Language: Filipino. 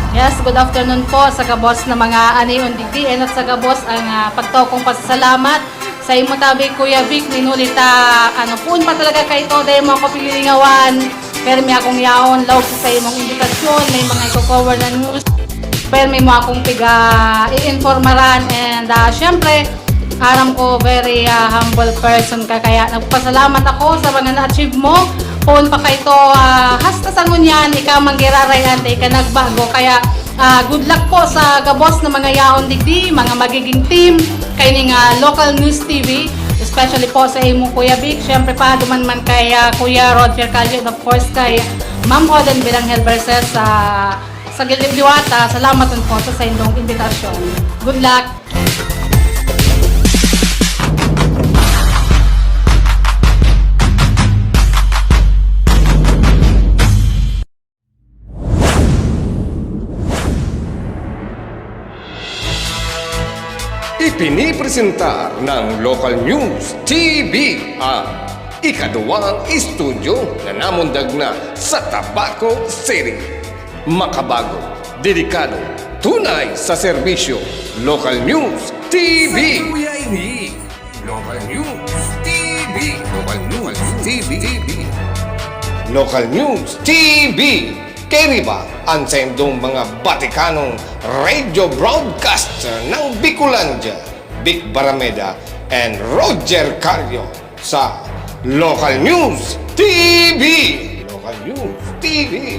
Yes, good afternoon po sa kabos na mga aniyon digdiin at sa kabos ang pagtokong pasasalamat sa imo tabi Kuya Vic minulita puun pa talaga kay to dahil mo ako pililingawan pero may akong yaon law sa imong imbitasyon may mga i-cover na news pero may mo akong i-informaran and syempre aram ko very humble person ka kaya nagpasalamat ako sa mga na-achieve mo puun pa kay to hasta sa ngunyan ikaw manggirarayan ka nagbago kaya good luck po sa gabos na mga yaon digdi mga magiging team kay ning local news TV especially po sa imo Kuya Vic syempre pa duman man kay Kuya Roger Calio and of course kay Ma'am Oden Bilanghel versus sa Giliwata salamat po sa inyong imbitasyon good luck. Ipinipresenta ng Local News TV ang ikaduwang estudyo na namundag na sa Tabaco City. Makabago, dedikado, tunay sa serbisyo. Local News TV. Local News TV. Local News TV. Local News TV. Keriba ang sendong mga Batikanong radio broadcaster ng Bicolandia, Vic Barameda and Roger Calio sa Local News TV. Local News TV.